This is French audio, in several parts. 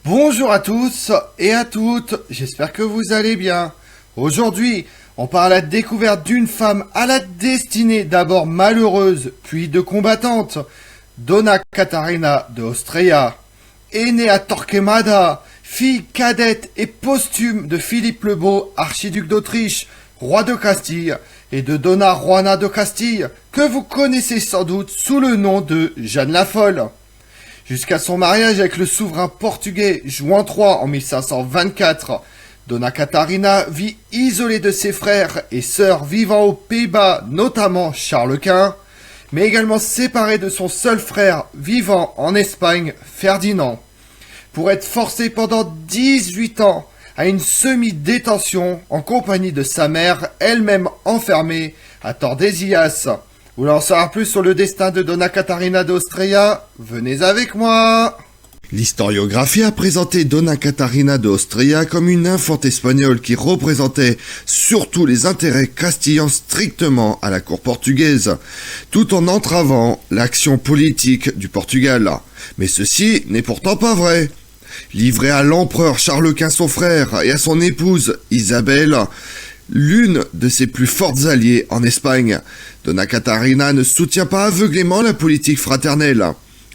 Bonjour à tous et à toutes, j'espère que vous allez bien. Aujourd'hui, on part à la découverte d'une femme à la destinée d'abord malheureuse, puis de combattante. Donna Catarina de Austria est née à Torquemada, fille cadette et posthume de Philippe le Beau, archiduc d'Autriche, roi de Castille, et de Donna Juana de Castille, que vous connaissez sans doute sous le nom de Jeanne la Folle. Jusqu'à son mariage avec le souverain portugais Juan III en 1524, Donna Catarina vit isolée de ses frères et sœurs vivant aux Pays-Bas, notamment Charles Quint, mais également séparée de son seul frère vivant en Espagne, Ferdinand, pour être forcée pendant 18 ans à une semi-détention en compagnie de sa mère, elle-même enfermée à Tordesillas. Vous voulez en savoir plus sur le destin de Donna Catarina d'Austria? Venez avec moi. L'historiographie a présenté Donna Catarina d'Austria comme une infante espagnole qui représentait surtout les intérêts castillans strictement à la cour portugaise, tout en entravant l'action politique du Portugal. Mais ceci n'est pourtant pas vrai. Livrée à l'empereur Charles Quint son frère et à son épouse Isabelle, l'une de ses plus fortes alliées en Espagne, Donna Catarina ne soutient pas aveuglément la politique fraternelle.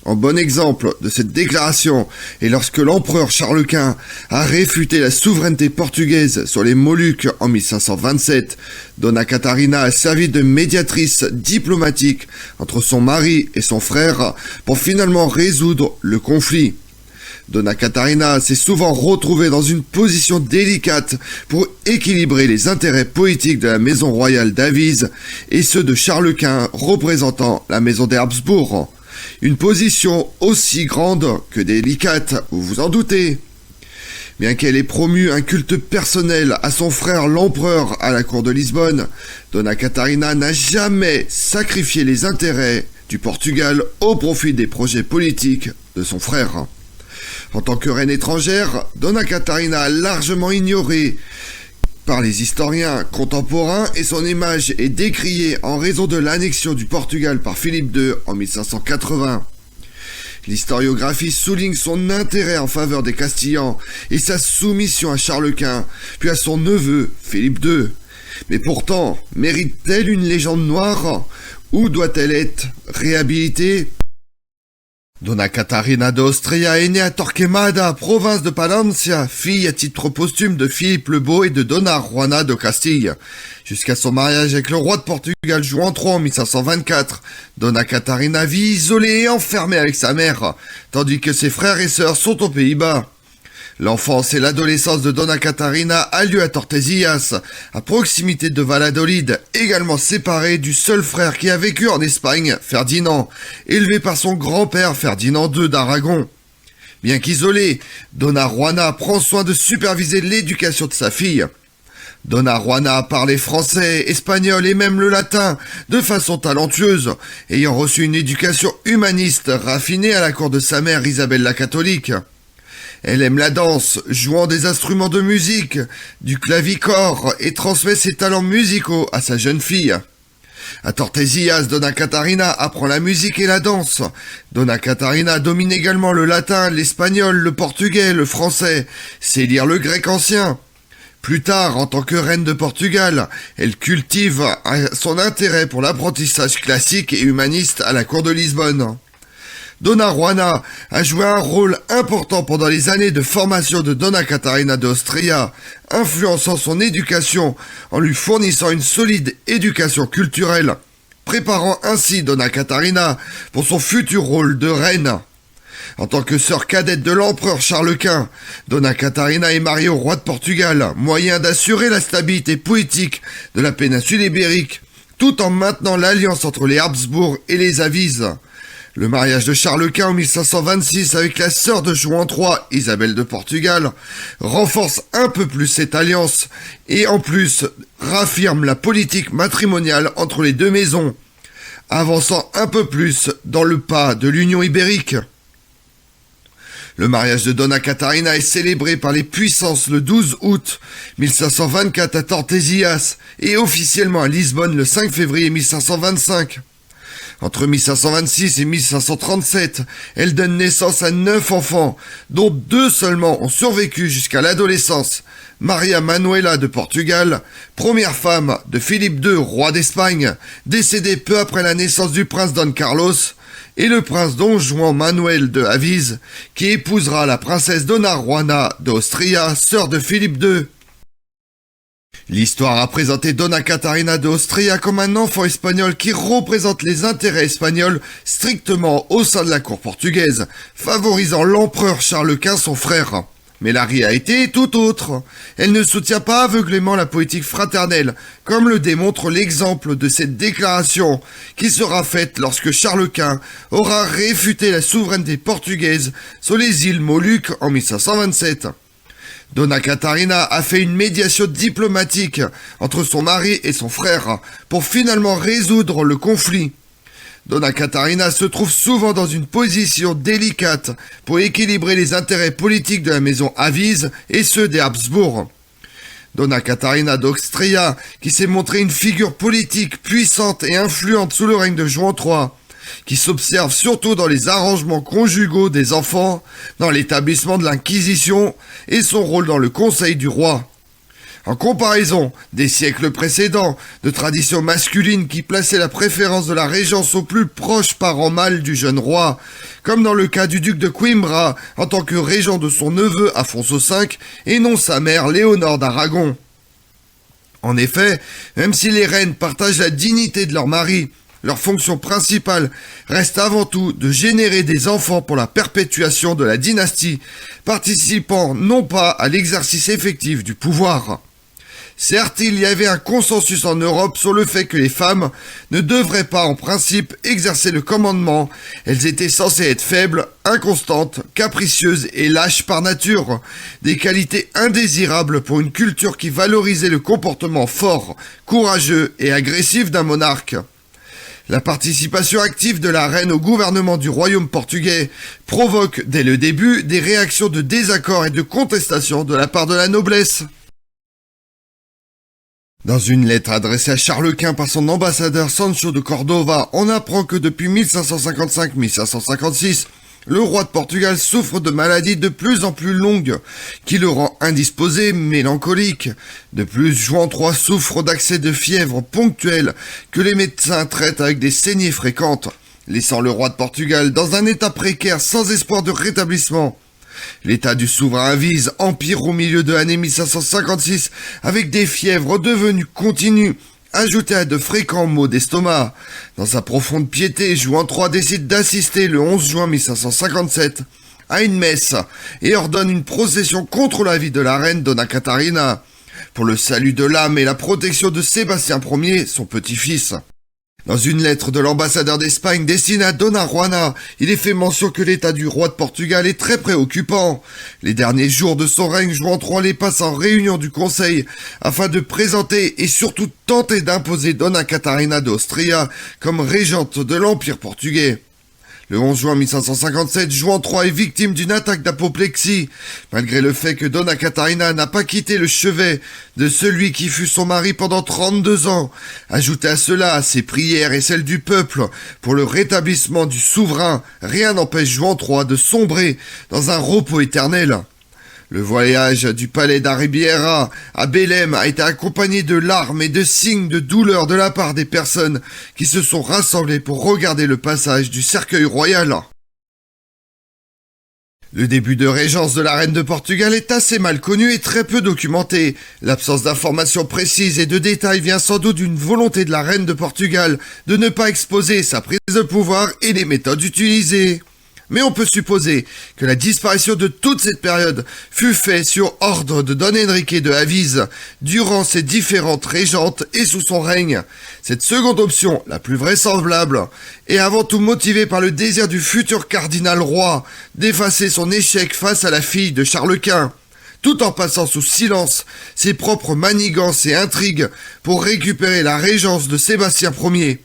En bon exemple de cette déclaration est lorsque l'empereur Charles Quint a réfuté la souveraineté portugaise sur les Moluques en 1527, Donna Catarina a servi de médiatrice diplomatique entre son mari et son frère pour finalement résoudre le conflit. Donna Catarina s'est souvent retrouvée dans une position délicate pour équilibrer les intérêts politiques de la maison royale d'Avise et ceux de Charles Quint représentant la maison des Habsbourg. Une position aussi grande que délicate, vous vous en doutez. Bien qu'elle ait promu un culte personnel à son frère l'empereur à la cour de Lisbonne, Donna Catarina n'a jamais sacrifié les intérêts du Portugal au profit des projets politiques de son frère. En tant que reine étrangère, Donna Catarina a largement ignoré par les historiens contemporains et son image est décriée en raison de l'annexion du Portugal par Philippe II en 1580. L'historiographie souligne son intérêt en faveur des Castillans et sa soumission à Charles Quint, puis à son neveu Philippe II. Mais pourtant, mérite-t-elle une légende noire ou doit-elle être réhabilitée ? Donna Catarina d'Austria est née à Torquemada, province de Palencia, fille à titre posthume de Philippe le Beau et de Donna Juana de Castille. Jusqu'à son mariage avec le roi de Portugal Juan III en 1524, Donna Catarina vit isolée et enfermée avec sa mère, tandis que ses frères et sœurs sont aux Pays-Bas. L'enfance et l'adolescence de Donna Catarina a lieu à Tordesillas, à proximité de Valladolid, également séparée du seul frère qui a vécu en Espagne, Ferdinand, élevé par son grand-père Ferdinand II d'Aragon. Bien qu'isolée, Donna Juana prend soin de superviser l'éducation de sa fille. Donna Juana parlait français, espagnol et même le latin de façon talentueuse, ayant reçu une éducation humaniste raffinée à la cour de sa mère Isabelle la catholique. Elle aime la danse, jouant des instruments de musique, du clavicorde et transmet ses talents musicaux à sa jeune fille. À Tordesillas, Donna Catarina apprend la musique et la danse. Donna Catarina domine également le latin, l'espagnol, le portugais, le français, sait lire le grec ancien. Plus tard, en tant que reine de Portugal, elle cultive son intérêt pour l'apprentissage classique et humaniste à la cour de Lisbonne. Donna Juana a joué un rôle important pendant les années de formation de Donna Catarina d'Austria, influençant son éducation en lui fournissant une solide éducation culturelle, préparant ainsi Donna Catarina pour son futur rôle de reine. En tant que sœur cadette de l'empereur Charles Quint, Donna Catarina est mariée au roi de Portugal, moyen d'assurer la stabilité politique de la péninsule ibérique, tout en maintenant l'alliance entre les Habsbourg et les Avises. Le mariage de Charles Quint en 1526 avec la sœur de Juan III, Isabelle de Portugal, renforce un peu plus cette alliance et en plus raffirme la politique matrimoniale entre les deux maisons, avançant un peu plus dans le pas de l'Union ibérique. Le mariage de Donna Catarina est célébré par les puissances le 12 août 1524 à Tordesillas et officiellement à Lisbonne le 5 février 1525. Entre 1526 et 1537, elle donne naissance à 9 enfants, dont 2 seulement ont survécu jusqu'à l'adolescence. Maria Manuela de Portugal, première femme de Philippe II, roi d'Espagne, décédée peu après la naissance du prince Don Carlos, et le prince Don Juan Manuel de Avise, qui épousera la princesse Donna Juana d'Austria, sœur de Philippe II. L'histoire a présenté Donna Catarina d'Austria comme un enfant espagnol qui représente les intérêts espagnols strictement au sein de la cour portugaise, favorisant l'empereur Charles Quint, son frère. Mais la réalité est tout autre. Elle ne soutient pas aveuglément la politique fraternelle, comme le démontre l'exemple de cette déclaration qui sera faite lorsque Charles Quint aura réfuté la souveraineté portugaise sur les îles Moluques en 1527. Donna Catarina a fait une médiation diplomatique entre son mari et son frère pour finalement résoudre le conflit. Donna Catarina se trouve souvent dans une position délicate pour équilibrer les intérêts politiques de la maison Avise et ceux des Habsbourg. Donna Catarina d'Austria, qui s'est montrée une figure politique puissante et influente sous le règne de Juan III, qui s'observe surtout dans les arrangements conjugaux des enfants, dans l'établissement de l'Inquisition et son rôle dans le conseil du roi. En comparaison des siècles précédents, de traditions masculines qui plaçaient la préférence de la régence au plus proche parent mâle du jeune roi, comme dans le cas du duc de Coimbra en tant que régent de son neveu Afonso V et non sa mère Léonore d'Aragon. En effet, même si les reines partagent la dignité de leur mari, leur fonction principale reste avant tout de générer des enfants pour la perpétuation de la dynastie, participant non pas à l'exercice effectif du pouvoir. Certes, il y avait un consensus en Europe sur le fait que les femmes ne devraient pas en principe exercer le commandement. Elles étaient censées être faibles, inconstantes, capricieuses et lâches par nature, des qualités indésirables pour une culture qui valorisait le comportement fort, courageux et agressif d'un monarque. La participation active de la reine au gouvernement du royaume portugais provoque dès le début des réactions de désaccord et de contestation de la part de la noblesse. Dans une lettre adressée à Charles Quint par son ambassadeur Sancho de Cordova, on apprend que depuis 1555-1556, le roi de Portugal souffre de maladies de plus en plus longues, qui le rend indisposé, mélancolique. De plus, Juan III souffre d'accès de fièvre ponctuels que les médecins traitent avec des saignées fréquentes, laissant le roi de Portugal dans un état précaire sans espoir de rétablissement. L'état du souverain Avise empire au milieu de l'année 1556 avec des fièvres devenues continues, ajoutées à de fréquents maux d'estomac. Dans sa profonde piété, Juan III décide d'assister le 11 juin 1557 à une messe et ordonne une procession contre la vie de la reine Donna Catarina, pour le salut de l'âme et la protection de Sébastien Ier, son petit-fils. Dans une lettre de l'ambassadeur d'Espagne destinée à Donna Juana, il est fait mention que l'état du roi de Portugal est très préoccupant. Les derniers jours de son règne, Juan III les passe en réunion du conseil afin de présenter et surtout tenter d'imposer Donna Catarina d'Austria comme régente de l'Empire portugais. Le 11 juin 1557, Juan III est victime d'une attaque d'apoplexie, malgré le fait que Donna Catarina n'a pas quitté le chevet de celui qui fut son mari pendant 32 ans. Ajoutez à cela ses prières et celles du peuple pour le rétablissement du souverain, rien n'empêche Juan III de sombrer dans un repos éternel. Le voyage du palais d'Aribiera à Belém a été accompagné de larmes et de signes de douleur de la part des personnes qui se sont rassemblées pour regarder le passage du cercueil royal. Le début de régence de la reine de Portugal est assez mal connu et très peu documenté. L'absence d'informations précises et de détails vient sans doute d'une volonté de la reine de Portugal de ne pas exposer sa prise de pouvoir et les méthodes utilisées. Mais on peut supposer que la disparition de toute cette période fut faite sur ordre de Don Henrique de Avise durant ses différentes régentes et sous son règne. Cette seconde option, la plus vraisemblable, est avant tout motivée par le désir du futur cardinal roi d'effacer son échec face à la fille de Charles Quint, tout en passant sous silence ses propres manigances et intrigues pour récupérer la régence de Sébastien Ier.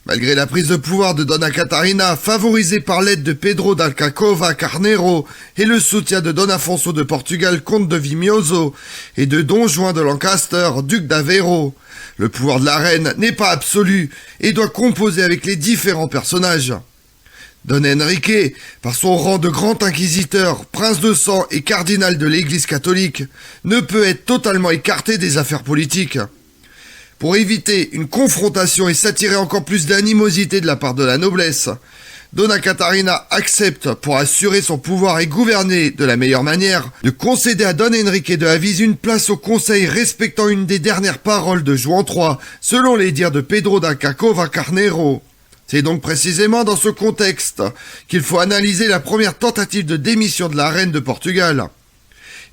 Malgré la prise de pouvoir de Donna Catarina, favorisée par l'aide de Pedro d'Alcacova Carneiro et le soutien de Don Afonso de Portugal, comte de Vimioso, et de Don Juan de Lancaster, duc d'Aveiro, Le pouvoir de la reine n'est pas absolu et doit composer avec les différents personnages. Don Enrique, par son rang de grand inquisiteur, prince de sang et cardinal de l'Église catholique, ne peut être totalement écarté des affaires politiques. Pour éviter une confrontation et s'attirer encore plus d'animosité de la part de la noblesse, Donna Catarina accepte, pour assurer son pouvoir et gouverner de la meilleure manière, de concéder à Don Enrique de Avise une place au conseil respectant une des dernières paroles de Juan III, selon les dires de Pedro da Cacova Carneiro. C'est donc précisément dans ce contexte qu'il faut analyser la première tentative de démission de la reine de Portugal.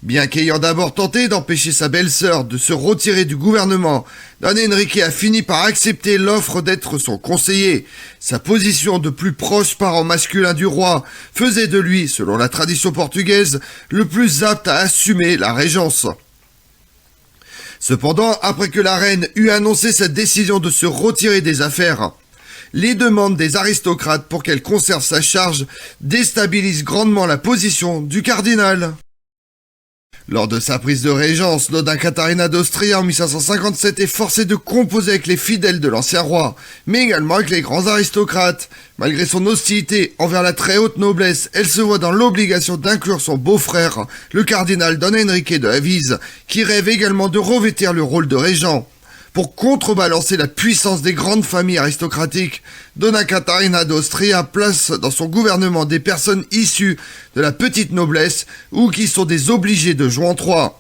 Bien qu'ayant d'abord tenté d'empêcher sa belle-sœur de se retirer du gouvernement, Don Enrique a fini par accepter l'offre d'être son conseiller. Sa position de plus proche parent masculin du roi faisait de lui, selon la tradition portugaise, le plus apte à assumer la régence. Cependant, après que la reine eut annoncé sa décision de se retirer des affaires, les demandes des aristocrates pour qu'elle conserve sa charge déstabilisent grandement la position du cardinal. Lors de sa prise de régence, Donna Catarina d'Austria en 1557 est forcée de composer avec les fidèles de l'ancien roi, mais également avec les grands aristocrates. Malgré son hostilité envers la très haute noblesse, elle se voit dans l'obligation d'inclure son beau-frère, le cardinal Don Enrique de Avise, qui rêve également de revêtir le rôle de régent. Pour contrebalancer la puissance des grandes familles aristocratiques, Donna Catarina d'Austria place dans son gouvernement des personnes issues de la petite noblesse ou qui sont des obligés de Juan III.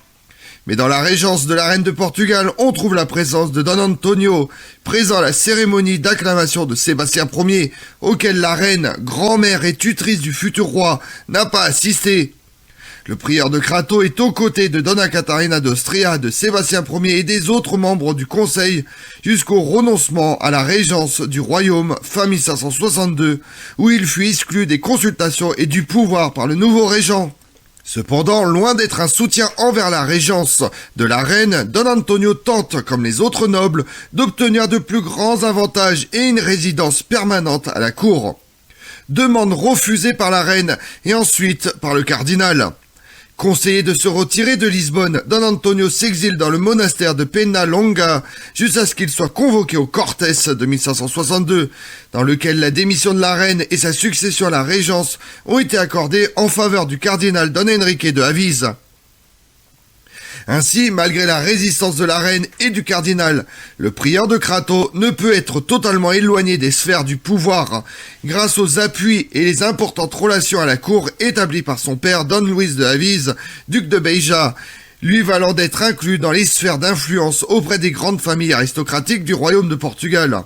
Mais dans la régence de la reine de Portugal, on trouve la présence de Don Antonio, présent à la cérémonie d'acclamation de Sébastien Ier, auquel la reine, grand-mère et tutrice du futur roi, n'a pas assisté. Le prieur de Crato est aux côtés de Donna Catarina d'Austria, de Sébastien Ier et des autres membres du conseil jusqu'au renoncement à la régence du royaume fin 1562, où il fut exclu des consultations et du pouvoir par le nouveau régent. Cependant, loin d'être un soutien envers la régence de la reine, Don Antonio tente, comme les autres nobles, d'obtenir de plus grands avantages et une résidence permanente à la cour. Demande refusée par la reine et ensuite par le cardinal. Conseillé de se retirer de Lisbonne, Don Antonio s'exile dans le monastère de Penalonga jusqu'à ce qu'il soit convoqué au Cortes de 1562, dans lequel la démission de la reine et sa succession à la régence ont été accordées en faveur du cardinal Don Enrique de Avise. Ainsi, malgré la résistance de la reine et du cardinal, le prieur de Crato ne peut être totalement éloigné des sphères du pouvoir, grâce aux appuis et les importantes relations à la cour établies par son père Don Luis de Avise, duc de Beja, lui valant d'être inclus dans les sphères d'influence auprès des grandes familles aristocratiques du royaume de Portugal.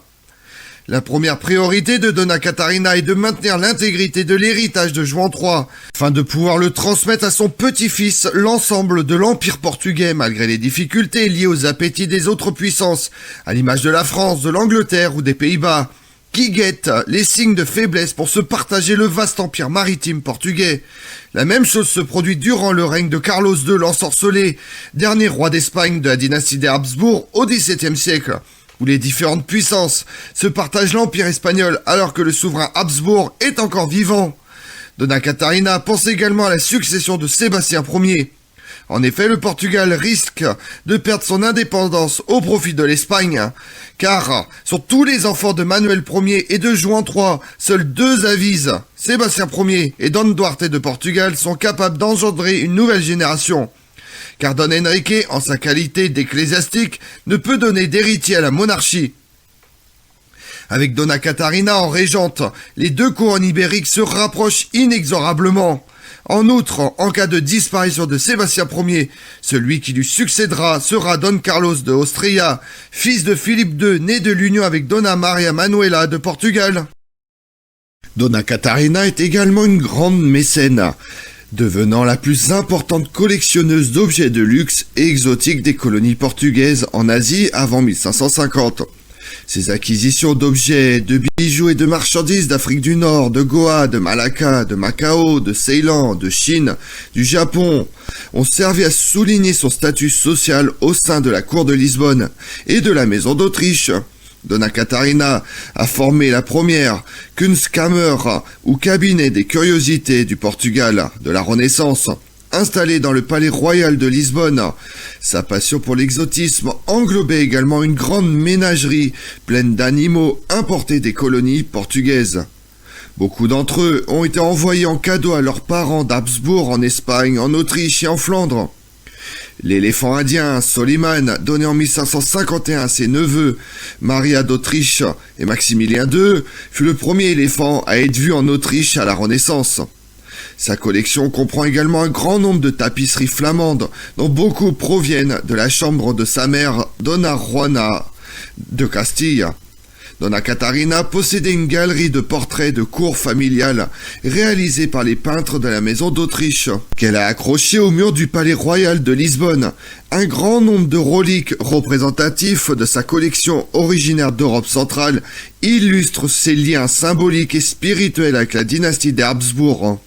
La première priorité de Donna Catarina est de maintenir l'intégrité de l'héritage de Juan III, afin de pouvoir le transmettre à son petit-fils l'ensemble de l'Empire portugais, malgré les difficultés liées aux appétits des autres puissances, à l'image de la France, de l'Angleterre ou des Pays-Bas, qui guettent les signes de faiblesse pour se partager le vaste empire maritime portugais. La même chose se produit durant le règne de Carlos II l'Ensorcelé, dernier roi d'Espagne de la dynastie des Habsbourg au XVIIe siècle, où les différentes puissances se partagent l'empire espagnol alors que le souverain Habsbourg est encore vivant. Donna Catarina pense également à la succession de Sébastien Ier. En effet, le Portugal risque de perdre son indépendance au profit de l'Espagne, car sur tous les enfants de Manuel Ier et de Juan III, seuls deux Avises, Sébastien Ier et Don Duarte de Portugal, sont capables d'engendrer une nouvelle génération. Car Don Enrique, en sa qualité d'ecclésiastique, ne peut donner d'héritier à la monarchie. Avec Donna Catarina en régente, les deux couronnes ibériques se rapprochent inexorablement. En outre, en cas de disparition de Sébastien Ier, celui qui lui succédera sera Don Carlos de Austria, fils de Philippe II, né de l'union avec Donna Maria Manuela de Portugal. Donna Catarina est également une grande mécène, devenant la plus importante collectionneuse d'objets de luxe et exotiques des colonies portugaises en Asie avant 1550. Ses acquisitions d'objets, de bijoux et de marchandises d'Afrique du Nord, de Goa, de Malacca, de Macao, de Ceylan, de Chine, du Japon, ont servi à souligner son statut social au sein de la cour de Lisbonne et de la maison d'Autriche. Donna Catarina a formé la première Kunstkammer, ou cabinet des curiosités du Portugal de la Renaissance. installé dans le palais royal de Lisbonne. Sa passion pour l'exotisme englobait également une grande ménagerie pleine d'animaux importés des colonies portugaises. Beaucoup d'entre eux ont été envoyés en cadeau à leurs parents d'Habsbourg en Espagne, en Autriche et en Flandre. L'éléphant indien Soliman, donné en 1551 à ses neveux Maria d'Autriche et Maximilien II, fut le premier éléphant à être vu en Autriche à la Renaissance. Sa collection comprend également un grand nombre de tapisseries flamandes, dont beaucoup proviennent de la chambre de sa mère Donna Juana de Castille. Donna Catarina possédait une galerie de portraits de cour familiale réalisés par les peintres de la maison d'Autriche, qu'elle a accrochés au mur du palais royal de Lisbonne. Un grand nombre de reliques représentatifs de sa collection originaire d'Europe centrale illustrent ses liens symboliques et spirituels avec la dynastie des Habsbourg.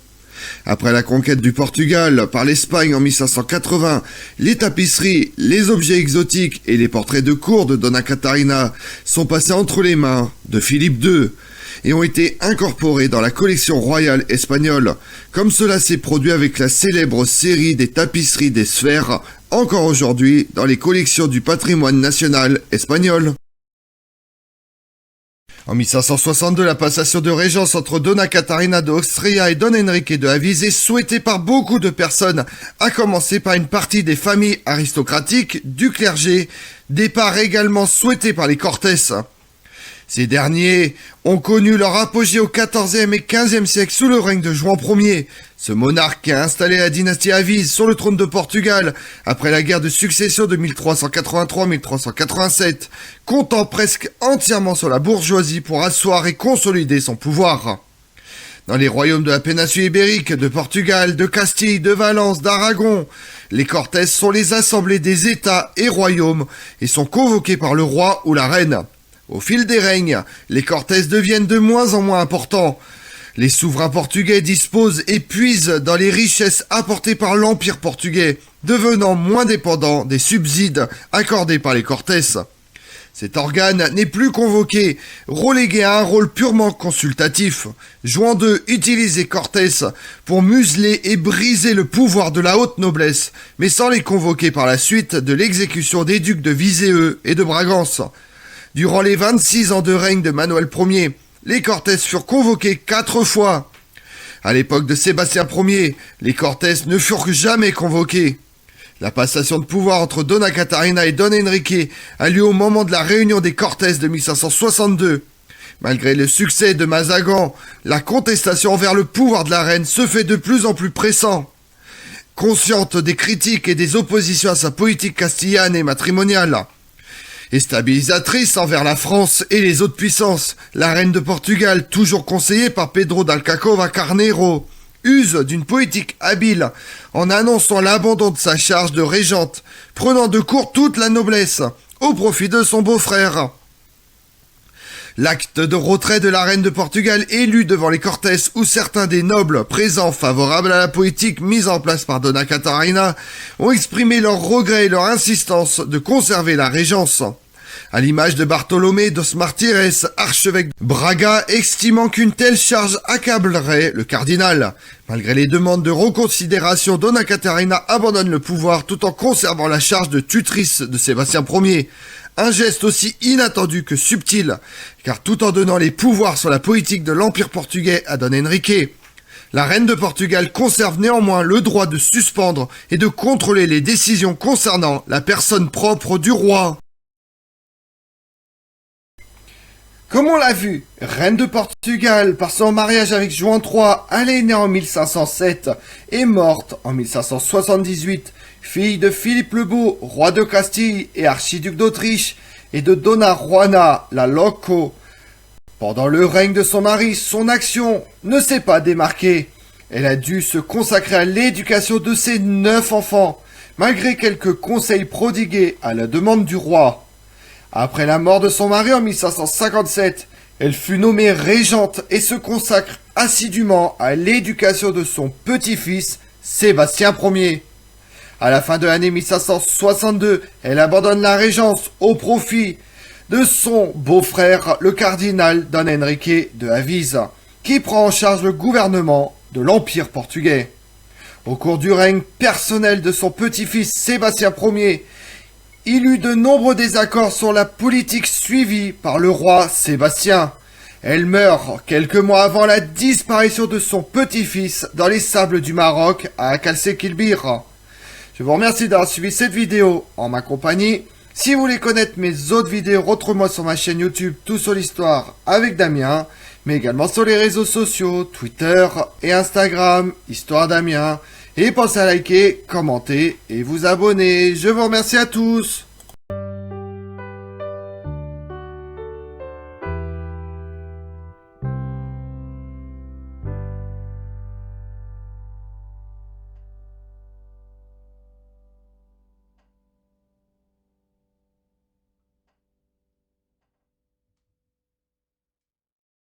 Après la conquête du Portugal par l'Espagne en 1580, les tapisseries, les objets exotiques et les portraits de cour de Donna Catarina sont passés entre les mains de Philippe II et ont été incorporés dans la collection royale espagnole, comme cela s'est produit avec la célèbre série des tapisseries des sphères, encore aujourd'hui dans les collections du patrimoine national espagnol. En 1562, la passation de régence entre Donna Catarina d'Austria et Don Enrique de Avise est souhaitée par beaucoup de personnes, à commencer par une partie des familles aristocratiques, du clergé, départ également souhaité par les Cortés. Ces derniers ont connu leur apogée au XIVe et XVe siècle sous le règne de Juan Ier. Ce monarque qui a installé la dynastie Avise sur le trône de Portugal après la guerre de succession de 1383-1387, comptant presque entièrement sur la bourgeoisie pour asseoir et consolider son pouvoir. Dans les royaumes de la péninsule ibérique, de Portugal, de Castille, de Valence, d'Aragon, les Cortés sont les assemblées des États et royaumes et sont convoqués par le roi ou la reine. Au fil des règnes, les Cortés deviennent de moins en moins importants. Les souverains portugais disposent et puisent dans les richesses apportées par l'Empire portugais, devenant moins dépendants des subsides accordés par les Cortés. Cet organe n'est plus convoqué, relégué à un rôle purement consultatif. Juan II utilise les Cortés pour museler et briser le pouvoir de la haute noblesse, mais sans les convoquer par la suite de l'exécution des ducs de Viseu et de Bragance. Durant les 26 ans de règne de Manuel Ier, les Cortés furent convoqués 4 fois. À l'époque de Sébastien Ier, les Cortés ne furent jamais convoqués. La passation de pouvoir entre Donna Catarina et Don Enrique a lieu au moment de la réunion des Cortés de 1562. Malgré le succès de Mazagan, la contestation envers le pouvoir de la reine se fait de plus en plus pressant. Consciente des critiques et des oppositions à sa politique castillane et matrimoniale, et stabilisatrice envers la France et les autres puissances, la reine de Portugal, toujours conseillée par Pedro d'Alcacova Carneiro, use d'une politique habile en annonçant l'abandon de sa charge de régente, prenant de court toute la noblesse, au profit de son beau-frère. L'acte de retrait de la reine de Portugal est lu devant les Cortés où certains des nobles présents favorables à la politique mise en place par Donna Catarina ont exprimé leur regret et leur insistance de conserver la régence. À l'image de Bartolomé dos Martires, archevêque de Braga, estimant qu'une telle charge accablerait le cardinal. Malgré les demandes de reconsidération, Donna Catarina abandonne le pouvoir tout en conservant la charge de tutrice de Sébastien Ier. Un geste aussi inattendu que subtil, car tout en donnant les pouvoirs sur la politique de l'Empire portugais à Don Enrique, la reine de Portugal conserve néanmoins le droit de suspendre et de contrôler les décisions concernant la personne propre du roi. Comme on l'a vu, reine de Portugal, par son mariage avec Juan III, elle est née en 1507 et morte en 1578, fille de Philippe le Beau, roi de Castille et archiduc d'Autriche, et de Donna Juana la Loco. Pendant le règne de son mari, son action ne s'est pas démarquée. Elle a dû se consacrer à l'éducation de ses 9 enfants, malgré quelques conseils prodigués à la demande du roi. Après la mort de son mari en 1557, elle fut nommée régente et se consacre assidûment à l'éducation de son petit-fils, Sébastien Ier. À la fin de l'année 1562, elle abandonne la régence au profit de son beau-frère, le cardinal Don Enrique de Avise, qui prend en charge le gouvernement de l'Empire portugais. Au cours du règne personnel de son petit-fils Sébastien Ier, il eut de nombreux désaccords sur la politique suivie par le roi Sébastien. Elle meurt quelques mois avant la disparition de son petit-fils dans les sables du Maroc à Akalsé-Kilbir. Je vous remercie d'avoir suivi cette vidéo en ma compagnie. Si vous voulez connaître mes autres vidéos, retrouvez-moi sur ma chaîne YouTube Tout sur l'Histoire avec Damien, mais également sur les réseaux sociaux, Twitter et Instagram, Histoire Damien. Et pensez à liker, commenter et vous abonner. Je vous remercie à tous.